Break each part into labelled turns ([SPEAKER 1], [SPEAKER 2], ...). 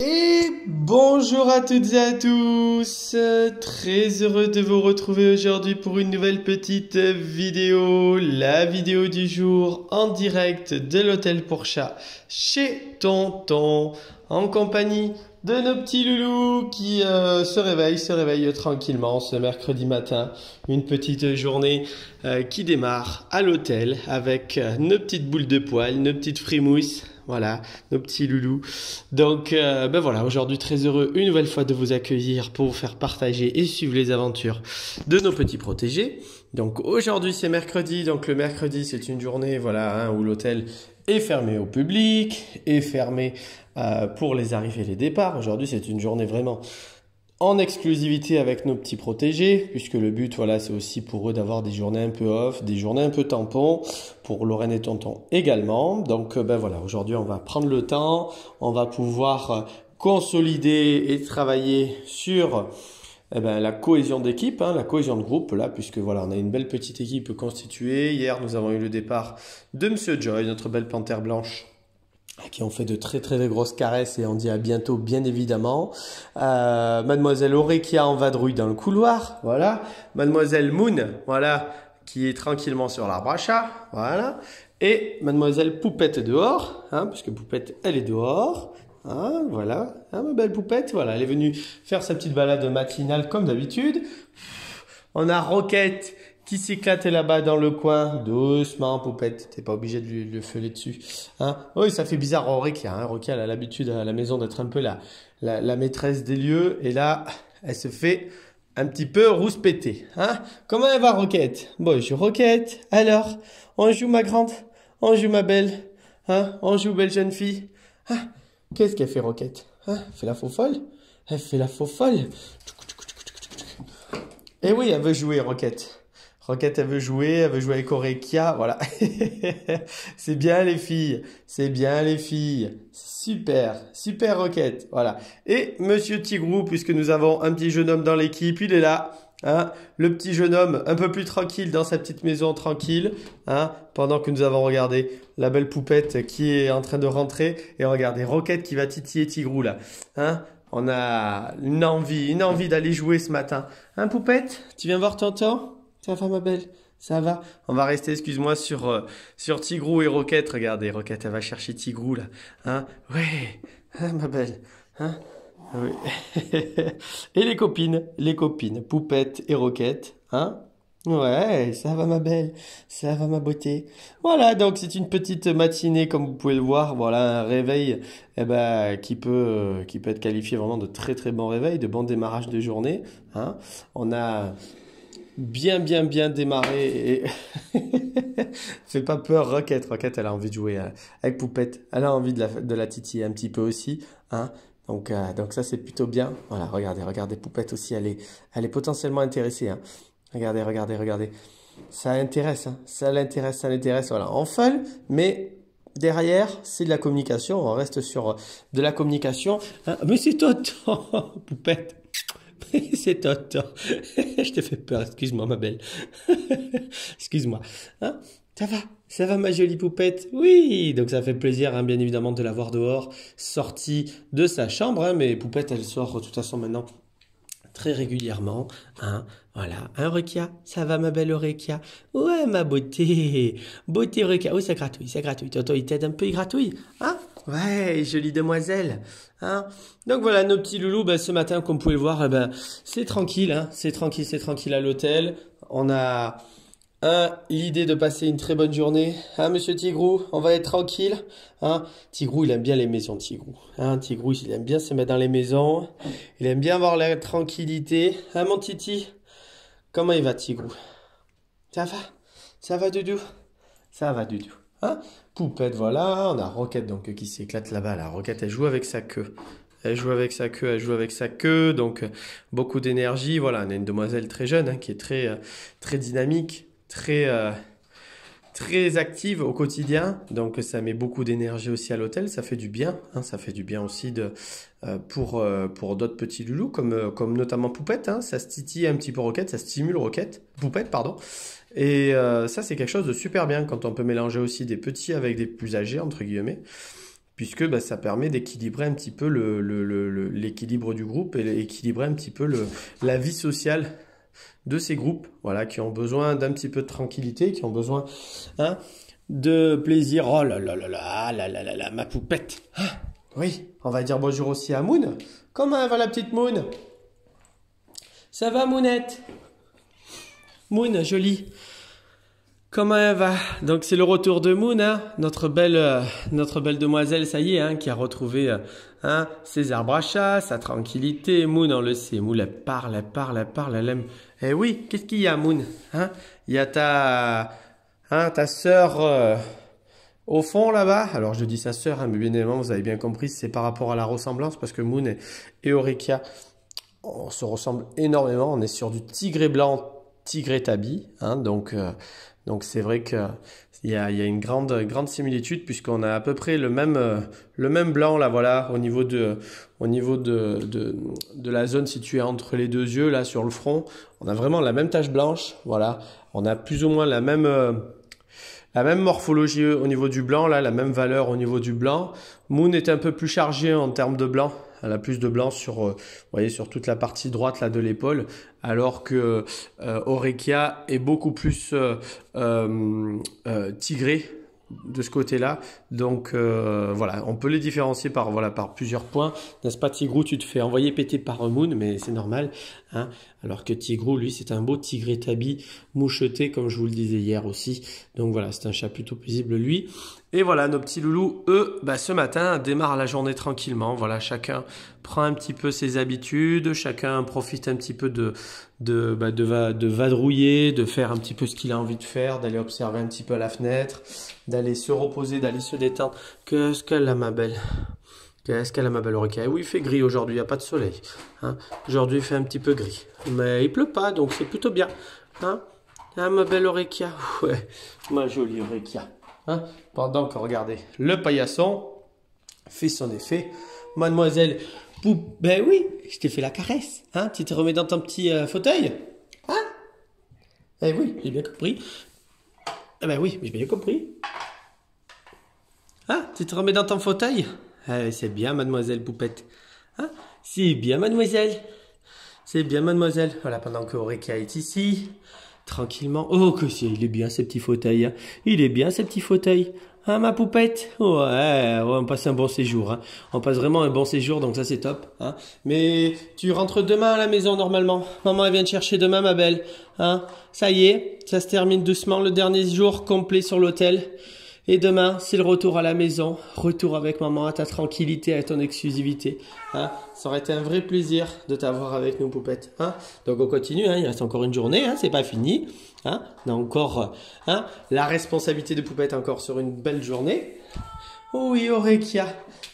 [SPEAKER 1] Et bonjour à toutes et à tous, très heureux de vous retrouver aujourd'hui pour une nouvelle petite vidéo, la vidéo du jour en direct de l'hôtel pour chat chez Tonton, en compagnie de nos petits loulous qui se réveillent tranquillement ce mercredi matin, une petite journée qui démarre à l'hôtel avec nos petites boules de poils, nos petites frimousses. Voilà, nos petits loulous. Donc, ben voilà, aujourd'hui très heureux une nouvelle fois de vous accueillir pour vous faire partager et suivre les aventures de nos petits protégés. Donc aujourd'hui c'est mercredi, donc le mercredi c'est une journée voilà où l'hôtel est fermé au public, est fermé pour les arrivées et les départs. Aujourd'hui c'est une journée vraiment en exclusivité avec nos petits protégés, puisque le but, voilà, c'est aussi pour eux d'avoir des journées un peu off, des journées un peu tampons, pour Lorraine et Tonton également. Donc, ben voilà, aujourd'hui, on va prendre le temps, on va pouvoir consolider et travailler sur la cohésion d'équipe, la cohésion de groupe, là, puisque voilà, on a une belle petite équipe constituée. Hier, nous avons eu le départ de Monsieur Joy, notre belle panthère blanche, qui ont fait de très très grosses caresses et on dit à bientôt bien évidemment. Mademoiselle Orekia en vadrouille dans le couloir, voilà. Mademoiselle Moon, voilà, qui est tranquillement sur l'arbre à chat, voilà. Et Mademoiselle Poupette dehors, puisque Poupette elle est dehors, voilà, ma belle Poupette, voilà, elle est venue faire sa petite balade matinale comme d'habitude. On a Roquette qui s'éclate là-bas dans le coin. Doucement, Poupette. T'es pas obligé de le feuler dessus. Oui, ça fait bizarre au Rokia. Rokia, elle a l'habitude à la maison d'être un peu la maîtresse des lieux. Et là, elle se fait un petit peu rouspéter. Comment elle va, Roquette? Bonjour, Roquette. Alors, on joue ma grande? On joue ma belle? On joue belle jeune fille? Qu'est-ce qu'elle fait, Roquette? Elle fait la faux folle? Elle fait la faux folle? Eh oui, elle veut jouer, Roquette. Roquette, elle veut jouer avec Orekia, voilà. C'est bien les filles, c'est bien les filles. Super, super Roquette, voilà. Et Monsieur Tigrou, puisque nous avons un petit jeune homme dans l'équipe, il est là. Le petit jeune homme un peu plus tranquille dans sa petite maison tranquille, pendant que nous avons regardé la belle Poupette qui est en train de rentrer. Et regardez, Roquette qui va titiller Tigrou là. On a une envie d'aller jouer ce matin. Poupette, tu viens voir tonton? Ça va ma belle? Ça va? On va rester, excuse-moi, sur Tigrou et Roquette. Regardez, Roquette, elle va chercher Tigrou là. Ouais, ma belle. Oui. Et les copines, Poupette et Roquette. Ouais, ça va ma belle, ça va ma beauté. Voilà, donc c'est une petite matinée comme vous pouvez le voir. Voilà, un réveil qui peut être qualifié vraiment de très très bon réveil, de bon démarrage de journée. On a bien démarré et fait pas peur Roquette. Roquette, elle a envie de jouer avec Poupette. Elle a envie de la titiller un petit peu aussi. Donc ça c'est plutôt bien. Voilà, regardez Poupette aussi, elle est potentiellement intéressée. Regardez. Ça intéresse, ça l'intéresse. Voilà, en fun, mais derrière, c'est de la communication. On reste sur de la communication. Mais c'est Tonton, Poupette. C'est Tonton. Je t'ai fait peur, excuse-moi ma belle. Excuse-moi. Ça va ma jolie Poupette? Oui, donc ça fait plaisir bien évidemment de la voir dehors, sortie de sa chambre. Mais Poupette, elle sort de toute façon maintenant très régulièrement. Voilà. Orekia, ça va ma belle Orekia? Ouais, ma beauté. Beauté Orekia. Oui, ça gratouille. Tonton, il t'aide un peu, il gratouille. Ouais, jolie demoiselle. Donc voilà, nos petits loulous, ce matin, comme vous pouvez le voir, c'est tranquille, c'est tranquille à l'hôtel. On a l'idée de passer une très bonne journée. Monsieur Tigrou, on va être tranquille. Tigrou, il aime bien les maisons, Tigrou. Tigrou, il aime bien se mettre dans les maisons. Il aime bien avoir la tranquillité. Mon Titi, comment il va, Tigrou? Ça va, Doudou? Ça va, Doudou. Poupette, voilà. On a Roquette donc qui s'éclate là-bas. La Roquette, elle joue avec sa queue. Elle joue avec sa queue, donc beaucoup d'énergie. Voilà, on a une demoiselle très jeune qui est très dynamique, très active au quotidien. Donc ça met beaucoup d'énergie aussi à l'hôtel. Ça fait du bien. Ça fait du bien aussi pour d'autres petits loulous, comme notamment Poupette. Ça se titille un petit peu Roquette, ça stimule Poupette, pardon. Et ça, c'est quelque chose de super bien quand on peut mélanger aussi des petits avec des plus âgés, entre guillemets. puisque bah, ça permet d'équilibrer un petit peu l'équilibre du groupe et équilibrer un petit peu la vie sociale de ces groupes, voilà, qui ont besoin d'un petit peu de tranquillité, qui ont besoin hein, de plaisir. Oh là là là là là là là là, ma poupette. Ah, oui, on va dire bonjour aussi à Moon. Comment va la petite Moon? Ça va, Mounette? Moon, jolie. Comment elle va? Donc c'est le retour de Moon, hein, notre belle demoiselle, ça y est, hein, qui a retrouvé hein, ses arbres à chat, sa tranquillité. Moon, on le sait, Moon, elle parle, elle aime. Eh oui, qu'est-ce qu'il y a, Moon? Hein? Il y a ta sœur au fond là-bas. Alors je dis sa sœur, hein, mais bien évidemment, vous avez bien compris, c'est par rapport à la ressemblance, parce que Moon et Orekia, on se ressemble énormément. On est sur du tigré blanc, tigré tabi, hein, donc c'est vrai qu'il y a une grande similitude puisqu'on a à peu près le même blanc là, voilà, au niveau de la zone située entre les deux yeux là sur le front. On a vraiment la même tache blanche, voilà. On a plus ou moins la même morphologie au niveau du blanc là, la même valeur au niveau du blanc. Moon est un peu plus chargée en termes de blanc. Elle a plus de blanc vous voyez, sur toute la partie droite là, de l'épaule, alors que Orekia est beaucoup plus tigré de ce côté-là. Donc voilà, on peut les différencier par plusieurs points. N'est-ce pas, Tigrou? Tu te fais envoyer péter par Moon, mais c'est normal. Hein, alors que Tigrou, lui, c'est un beau tigré tabi moucheté, comme je vous le disais hier aussi. Donc voilà, c'est un chat plutôt paisible, lui. Et voilà, nos petits loulous, eux, bah, ce matin, démarrent la journée tranquillement. Voilà, chacun prend un petit peu ses habitudes, chacun profite un petit peu de vadrouiller, de faire un petit peu ce qu'il a envie de faire, d'aller observer un petit peu à la fenêtre, d'aller se reposer, d'aller se détendre. Qu'est-ce qu'elle a, ma belle? Qu'est-ce qu'elle a, ma belle Orekia? Oui, il fait gris aujourd'hui, il n'y a pas de soleil. Hein, aujourd'hui, il fait un petit peu gris. Mais il pleut pas, donc c'est plutôt bien. Hein, ah, ma belle Orekia. Ouais, ma jolie Orekia. Hein, pendant que, regardez, le paillasson fait son effet. Mademoiselle Poup, ben oui, je t'ai fait la caresse. Hein, tu te remets dans ton petit fauteuil. Hein? Eh oui, j'ai bien compris. Eh ben oui, j'ai bien compris. Ah, tu te remets dans ton fauteuil? C'est bien, mademoiselle Poupette. Hein? C'est bien, mademoiselle. C'est bien, mademoiselle. Voilà, pendant que Orekia est ici, tranquillement. Oh, que c'est, il est bien, ce petit fauteuil. Hein. Il est bien, ce petit fauteuil. Hein, ma poupette? Ouais, on passe un bon séjour. Hein. On passe vraiment un bon séjour, donc ça, c'est top. Hein. Mais tu rentres demain à la maison, normalement. Maman, elle vient te chercher demain, ma belle. Hein. Ça y est, ça se termine doucement, le dernier jour complet sur l'hôtel. Et demain, c'est le retour à la maison, retour avec maman, à ta tranquillité, à ton exclusivité. Hein, ça aurait été un vrai plaisir de t'avoir avec nous, Poupette. Hein, donc on continue, hein, il reste encore une journée, hein, c'est pas fini. Hein, on a encore la responsabilité de Poupette encore sur une belle journée. Oui, Orekia.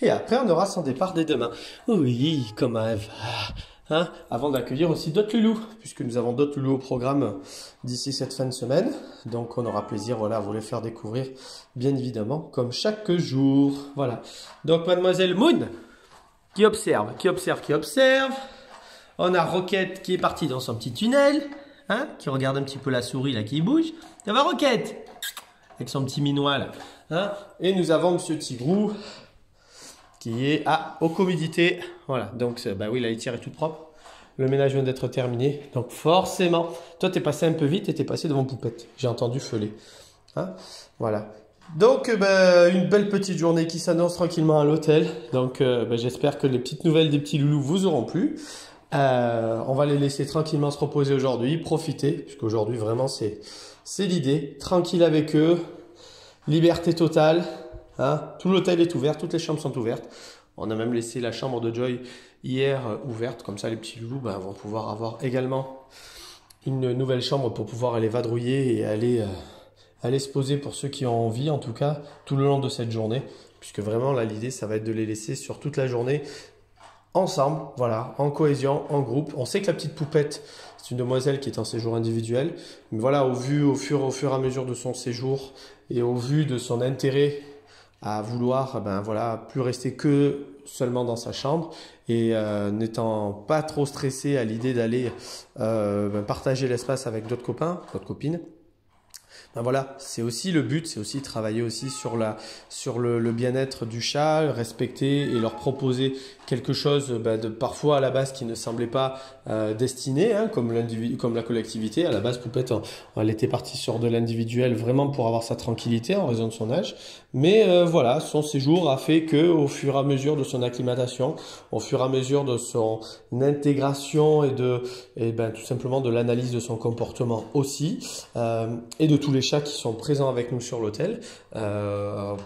[SPEAKER 1] Et après, on aura son départ dès demain. Oui, comment elle va? Hein, avant d'accueillir aussi d'autres loulous, puisque nous avons d'autres loulous au programme d'ici cette fin de semaine. Donc on aura plaisir voilà, à vous les faire découvrir, bien évidemment, comme chaque jour. Voilà. Donc mademoiselle Moon, qui observe. On a Roquette qui est partie dans son petit tunnel, hein, qui regarde un petit peu la souris là qui bouge. Ça va, Roquette? Avec son petit minois là. Hein. Et nous avons Monsieur Tigrou, qui est aux commodités. Voilà, donc bah oui, la litière est toute propre. Le ménage vient d'être terminé. Donc forcément, toi t'es passé un peu vite et t'es passé devant Poupette. J'ai entendu feuler. Hein, voilà. Donc bah, une belle petite journée qui s'annonce tranquillement à l'hôtel. Donc bah, j'espère que les petites nouvelles des petits loulous vous auront plu. On va les laisser tranquillement se reposer aujourd'hui, profiter, puisqu'aujourd'hui vraiment c'est l'idée. Tranquille avec eux, liberté totale. Hein, tout l'hôtel est ouvert, toutes les chambres sont ouvertes. On a même laissé la chambre de Joy hier ouverte, comme ça les petits loulous vont pouvoir avoir également une nouvelle chambre pour pouvoir aller vadrouiller et aller se poser pour ceux qui ont envie, en tout cas, tout le long de cette journée. Puisque vraiment, là, l'idée, ça va être de les laisser sur toute la journée ensemble, voilà, en cohésion, en groupe. On sait que la petite Poupette, c'est une demoiselle qui est en séjour individuel. Mais voilà, au fur et à mesure de son séjour et au vu de son intérêt à vouloir voilà, plus rester que seulement dans sa chambre et n'étant pas trop stressé à l'idée d'aller partager l'espace avec d'autres copains, d'autres copines, Ben voilà, c'est aussi le but, c'est aussi travailler aussi sur le bien-être du chat, respecter et leur proposer quelque chose de parfois à la base qui ne semblait pas destiné, hein, comme la collectivité. À la base, Poupette, elle était partie sur de l'individuel vraiment pour avoir sa tranquillité en raison de son âge. Mais voilà, son séjour a fait que au fur et à mesure de son acclimatation, au fur et à mesure de son intégration et tout simplement de l'analyse de son comportement aussi, et de tous les chats qui sont présents avec nous sur l'hôtel,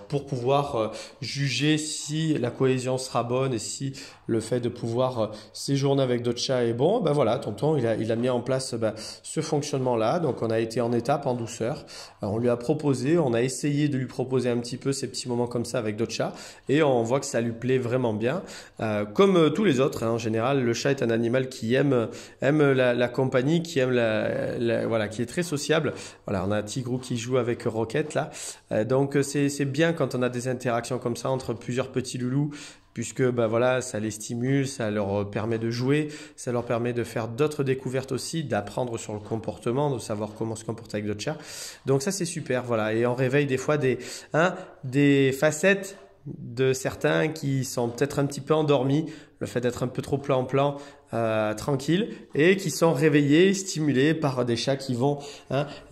[SPEAKER 1] pour pouvoir juger si la cohésion sera bonne et si le fait de pouvoir séjourner avec d'autres chats est bon. Ben voilà, tonton, il a mis en place ce fonctionnement-là. Donc on a été en étape, en douceur. On lui a proposé, on a essayé de lui proposer un petit peu ces petits moments comme ça avec d'autres chats et on voit que ça lui plaît vraiment bien. Comme tous les autres, hein, en général, le chat est un animal qui aime la compagnie, qui aime voilà, qui est très sociable. Voilà, on a Tigrou qui joue avec Roquette là. Donc c'est bien quand on a des interactions comme ça entre plusieurs petits loulous, puisque voilà, ça les stimule, ça leur permet de jouer, ça leur permet de faire d'autres découvertes aussi, d'apprendre sur le comportement, de savoir comment se comporter avec d'autres chats. Donc ça c'est super, voilà. Et on réveille des fois des facettes de certains qui sont peut-être un petit peu endormis, le fait d'être un peu trop plan-plan, tranquille, et qui sont réveillés, stimulés par des chats qui vont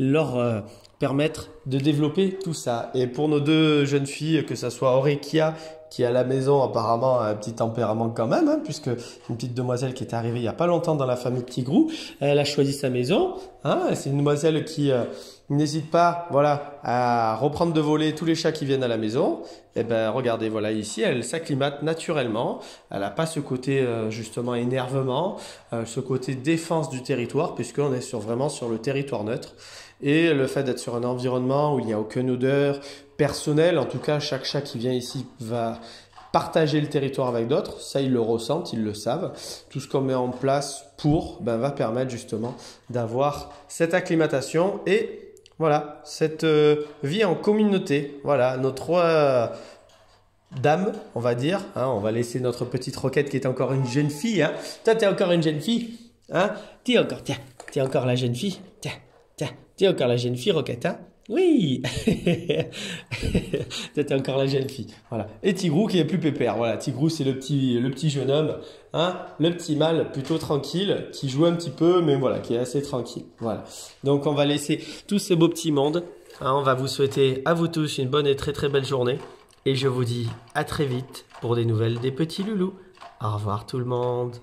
[SPEAKER 1] leur permettre de développer tout ça. Et pour nos deux jeunes filles, que ce soit Orekia, qui à la maison apparemment a un petit tempérament quand même, hein, puisque une petite demoiselle qui est arrivée il n'y a pas longtemps dans la famille de Tigrou, elle a choisi sa maison. Hein, c'est une demoiselle qui n'hésite pas, voilà, à reprendre de voler tous les chats qui viennent à la maison. Et regardez, voilà, ici, elle s'acclimate naturellement. Elle n'a pas ce côté justement énervement, ce côté défense du territoire, puisqu'on est vraiment sur le territoire neutre. Et le fait d'être sur un environnement où il n'y a aucune odeur personnelle, en tout cas, chaque chat qui vient ici va partager le territoire avec d'autres. Ça, ils le ressentent, ils le savent. Tout ce qu'on met en place va permettre justement d'avoir cette acclimatation et voilà, cette vie en communauté. Voilà, nos trois dames, on va dire. Hein, on va laisser notre petite Roquette qui est encore une jeune fille. Hein. Toi, tu es encore une jeune fille. Hein. Tu es encore la jeune fille. Tu es encore la jeune fille, Roquette, hein? Oui. Toi, t'es encore la jeune fille. Voilà. Et Tigrou qui est plus pépère. Voilà. Tigrou, c'est le petit jeune homme, hein? Le petit mâle plutôt tranquille, qui joue un petit peu, mais voilà, qui est assez tranquille. Voilà. Donc, on va laisser tous ces beaux petits mondes. Hein, on va vous souhaiter à vous tous une bonne et très très belle journée. Et je vous dis à très vite pour des nouvelles des petits loulous. Au revoir tout le monde.